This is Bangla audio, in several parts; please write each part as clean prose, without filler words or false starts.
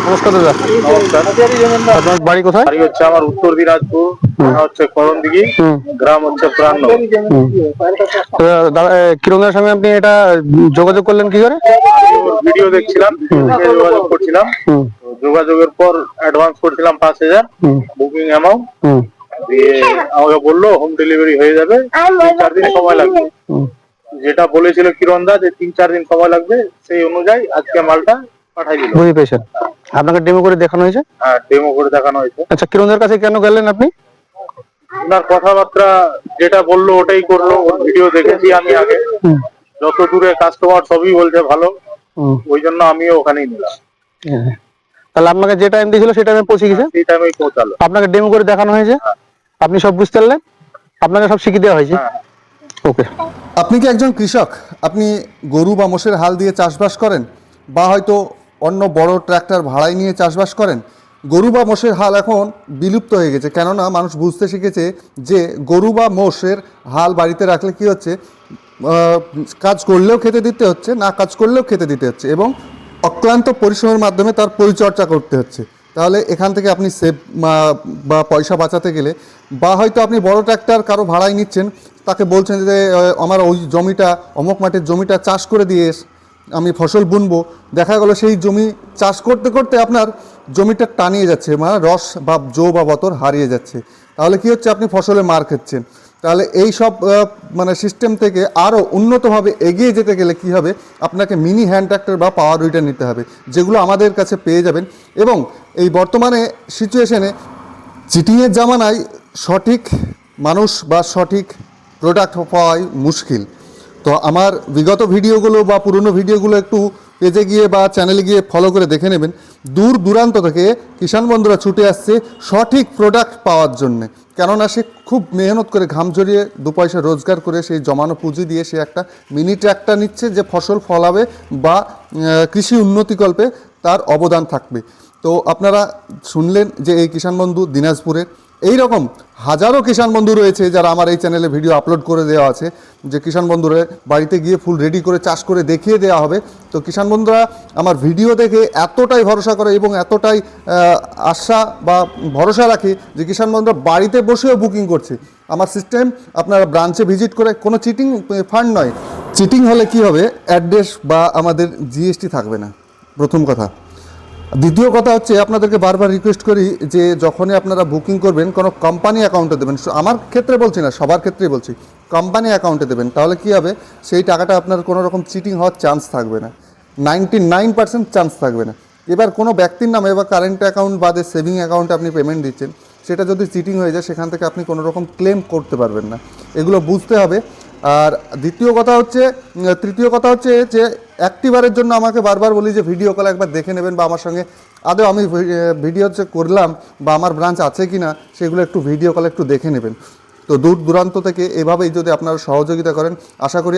নমস্কার দাদা। নমস্কার। আপনার বাড়ি কোথায়? বাড়ি হচ্ছে আমার উত্তর দিনাজপুর, থানা হচ্ছে করণদিঘি, গ্রাম হচ্ছে প্রাণ। তো দাদা, কিরণদার সঙ্গে আপনি এটা যোগাযোগ করলেন কি করে? ভিডিও দেখছিলাম, যোগাযোগ করছিলাম। তো যোগাযোগের পর অ্যাডভান্স করছিলাম 5,000 বুকিং অ্যামাউন্ট। দিয়ে আমাকে বললো হোম ডেলিভারি হয়ে যাবে, 3-4 দিন সময় লাগবে। যেটা বলেছিল কিরণদা যে 3-4 দিন সময় লাগবে, সেই অনুযায়ী আজকে মালটা পাঠাই দিল। বুঝতে পেরেছেন? আপনাকে ডেমো করে দেখানো হয়েছে? হ্যাঁ, ডেমো করে দেখানো হয়েছে। আচ্ছা, কিরণদার কাছে কেন গেলেন আপনি? ওনার কথাবার্তা যেটা বললো ওটাই করলো। ওর ভিডিও দেখেছি আমি আগে, যত দূরে কাস্টমার সবই বলছে ভালো, ওই জন্য আমিও ওখানেই নিলাম। তাহলে আপনাকে যে টাইম দিয়েছিল সেই টাইমে পৌঁছে গেছে? সেই টাইমেই পৌঁছালো। আপনাকে ডেমো করে দেখানো হয়েছে, আপনি সব বুঝতে পারলেন, আপনাকে সব শিখিয়ে দেওয়া হয়েছে। ওকে। আপনি কি একজন কৃষক? আপনি গরু বা মোষের হাল দিয়ে চাষবাস করেন, বা হয়তো অন্য বড় ট্র্যাক্টর ভাড়ায় নিয়ে চাষবাস করেন। গরু বা মোষের হাল এখন বিলুপ্ত হয়ে গেছে, কেননা মানুষ বুঝতে শিখেছে যে গরু বা মোষের হাল বাড়িতে রাখলে কি হচ্ছে, কাজ করলেও খেতে দিতে হচ্ছে, না কাজ করলেও খেতে দিতে হচ্ছে, এবং অক্লান্ত পরিশ্রমের মাধ্যমে তার পরিচর্যা করতে হচ্ছে। তাহলে এখান থেকে আপনি সেভ বা পয়সা বাঁচাতে গেলে, বা হয়তো আপনি বড় ট্র্যাক্টর কারো ভাড়ায় নিচ্ছেন, তাকে বলছেন যে আমার ওই জমিটা, অমুক মাঠের জমিটা চাষ করে দিয়ে আমি ফসল বুনবো। দেখা গেলো সেই জমি চাষ করতে করতে আপনার জমিটা টানিয়ে যাচ্ছে, মানে রস বা জো বা বতর হারিয়ে যাচ্ছে। তাহলে কি হচ্ছে, আপনি ফসলে মার খাচ্ছেন। তাহলে এই সব মানে সিস্টেম থেকে আরও উন্নতভাবে এগিয়ে যেতে গেলে কি হবে, আপনাকে মিনি হ্যান্ড ট্র্যাক্টর বা পাওয়ার উইডার নিতে হবে, যেগুলো আমাদের কাছে পেয়ে যাবেন। এবং এই বর্তমানে সিচুয়েশনে চিটিংয়ের জামানায় সঠিক মানুষ বা সঠিক প্রোডাক্ট পাওয়াই মুশকিল। তো আমার বিগত ভিডিওগুলো বা পুরনো ভিডিওগুলো একটু পেজে গিয়ে বা চ্যানেলে গিয়ে ফলো করে দেখে নেবেন। দূর দূরান্ত থেকে কিষাণ বন্ধুরা ছুটে আসছে সঠিক প্রোডাক্ট পাওয়ার জন্যে, কেননা সে খুব মেহনত করে ঘাম ঝরিয়ে 2 পয়সা রোজগার করে সেই জমানো পুঁজি দিয়ে সে একটা মিনি ট্র্যাক্টর নিচ্ছে, যে ফসল ফলাবে বা কৃষি উন্নতিকল্পে তার অবদান থাকবে। তো আপনারা শুনলেন যে এই কিষাণ বন্ধু দিনাজপুরের, এই রকম হাজারো কিষাণ বন্ধু রয়েছে যারা আমার এই চ্যানেলে ভিডিও আপলোড করে দেওয়া আছে, যে কিষাণ বন্ধুরা বাড়িতে গিয়ে ফুল রেডি করে চাষ করে দেখিয়ে দেওয়া হবে। তো কিষাণ বন্ধুরা আমার ভিডিও দেখে এতটাই ভরসা করে এবং এতটাই আশা বা ভরসা রাখে যে কিষাণ বন্ধুরা বাড়িতে বসেও বুকিং করছে। আমার সিস্টেম আপনারা ব্রাঞ্চে ভিজিট করে, কোনো চিটিং ফান্ড নয়। চিটিং হলে কি হবে, অ্যাড্রেস বা আমাদের জিএসটি থাকবে না, প্রথম কথা। দ্বিতীয় কথা হচ্ছে, আপনাদেরকে বারবার রিকোয়েস্ট করি যে যখনই আপনারা বুকিং করবেন কোনো কোম্পানি অ্যাকাউন্টে দেবেন। আমার ক্ষেত্রে বলছি না, সবার ক্ষেত্রেই বলছি, কোম্পানি অ্যাকাউন্টে দেবেন। তাহলে কী হবে, সেই টাকাটা আপনার কোনো রকম চিটিং হওয়ার চান্স থাকবে না, 99% চান্স থাকবে না। এবার কোনো ব্যক্তির নামে বা কারেন্ট অ্যাকাউন্ট বাদে সেভিং অ্যাকাউন্টে আপনি পেমেন্ট দিচ্ছেন, সেটা যদি চিটিং হয়ে যায় সেখান থেকে আপনি কোনো রকম ক্লেম করতে পারবেন না, এগুলো বুঝতে হবে। আর তৃতীয় কথা হচ্ছে যে অ্যাক্টিভারের জন্য আমাকে বারবার বলি যে ভিডিও কল একবার দেখে নেবেন, বা আমার সঙ্গে আদৌ আমি ভিডিও যে করলাম বা আমার ব্রাঞ্চ আছে কি না সেগুলো একটু ভিডিও কলে একটু দেখে নেবেন। তো দূর দূরান্ত থেকে এভাবেই যদি আপনারা সহযোগিতা করেন, আশা করি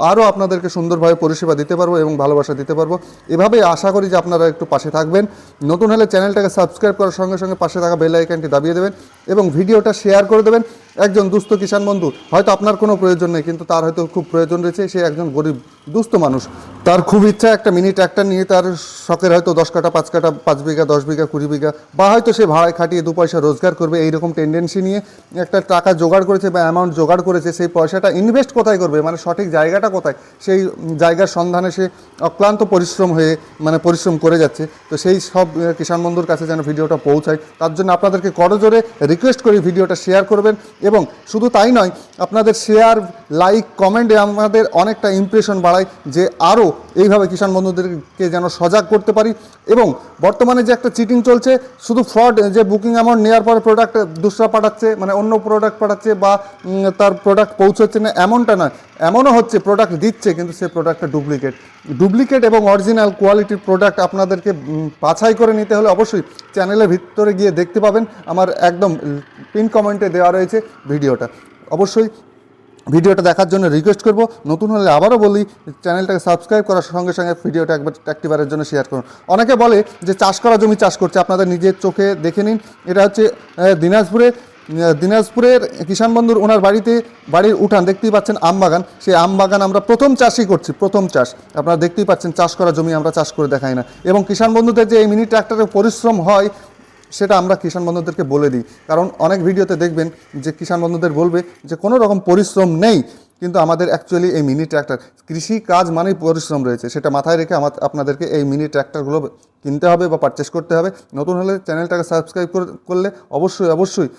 আরও আপনাদেরকে সুন্দরভাবে পরিষেবা দিতে পারবো এবং ভালোবাসা দিতে পারবো। এভাবেই আশা করি যে আপনারা একটু পাশে থাকবেন। নতুন হলে চ্যানেলটাকে সাবস্ক্রাইব করার সঙ্গে সঙ্গে পাশে থাকা বেল আইকনটি দাবিয়ে দেবেন এবং ভিডিওটা শেয়ার করে দেবেন। একজন দুস্থ কিষাণ বন্ধু, হয়তো আপনার কোনো প্রয়োজন নেই, কিন্তু তার হয়তো খুব প্রয়োজন রয়েছে, সে একজন গরিব দুস্থ মানুষ, তার খুব ইচ্ছা একটা মিনি ট্র্যাক্টর নিয়ে তার শখের হয়তো 10 কাঠা 5 কাঠা 5 বিঘা 10 বিঘা 20 বিঘা, বা হয়তো সে ভাড়ায় খাটিয়ে 2 পয়সা রোজগার করবে, এইরকম টেন্ডেন্সি নিয়ে একটা টাকা জোগাড় করেছে বা অ্যামাউন্ট জোগাড় করেছে। সেই পয়সাটা ইনভেস্ট কোথায় করবে, মানে সঠিক জায়গাটা কোথায়, সেই জায়গার সন্ধানে সে অক্লান্ত পরিশ্রম করে যাচ্ছে। তো সেই সব কিষাণ বন্ধুর কাছে যেন ভিডিওটা পৌঁছায়, তার জন্য আপনাদেরকে করজোরে রিকোয়েস্ট করি ভিডিওটা শেয়ার করবেন। এবং শুধু তাই নয়, আপনাদের শেয়ার, লাইক, কমেন্টে আমাদের অনেকটা ইমপ্রেশন বাড়ায়, যে আরও এইভাবে কিষাণ বন্ধুদেরকে যেন সজাগ করতে পারি। এবং বর্তমানে যে একটা চিটিং চলছে, শুধু ফ্রড, যে বুকিং অ্যামাউন্ট নেওয়ার পরে প্রোডাক্ট দুসরা পাঠাচ্ছে, মানে অন্য প্রোডাক্ট পাঠাচ্ছে বা তার প্রোডাক্ট পৌঁছচ্ছে না, এমনটা নয়। এমনও হচ্ছে প্রোডাক্ট দিচ্ছে কিন্তু সে প্রোডাক্টটা ডুপ্লিকেট এবং অরিজিনাল কোয়ালিটির প্রোডাক্ট আপনাদেরকে বাছাই করে নিতে হলে অবশ্যই চ্যানেলের ভিতরে গিয়ে দেখতে পাবেন। আমার একদম পিন কমেন্টে দেওয়া রয়েছে ভিডিওটা, অবশ্যই ভিডিওটা দেখার জন্য রিকোয়েস্ট করব। নতুন হলে আবারও বলি, চ্যানেলটাকে সাবস্ক্রাইব করার সঙ্গে সঙ্গে ভিডিওটা একবার অ্যাক্টিভারের জন্য শেয়ার করুন। অনেকে বলে যে চাষ করা জমি চাষ করছে, আপনাদের নিজের চোখে দেখে নিন। এটা হচ্ছে দিনাজপুরে দিনাজপুরের কিষাণ বন্ধুর ওনার বাড়ির উঠান দেখতেই পাচ্ছেন আম বাগান, সেই আম বাগান আমরা প্রথম চাষই করছি, প্রথম চাষ। আপনারা দেখতেই পাচ্ছেন চাষ করা জমি আমরা চাষ করে দেখাই না। এবং কিষাণ বন্ধুদের যে এই মিনি ট্র্যাক্টরে পরিশ্রম হয় সেটা আমরা কিষাণ বন্ধুদেরকে বলে দিই, কারণ অনেক ভিডিওতে দেখবেন যে কিষাণ বন্ধুদের বলবে যে কোনো রকম পরিশ্রম নেই, কিন্তু আমাদের অ্যাকচুয়ালি এই মিনি ট্র্যাক্টর, কৃষি কাজ মানেই পরিশ্রম রয়েছে, সেটা মাথায় রেখে আপনাদেরকে এই মিনি ট্র্যাক্টরগুলো কিনতে হবে বা পারচেস করতে হবে। নতুন হলে চ্যানেলটাকে সাবস্ক্রাইব করলে অবশ্যই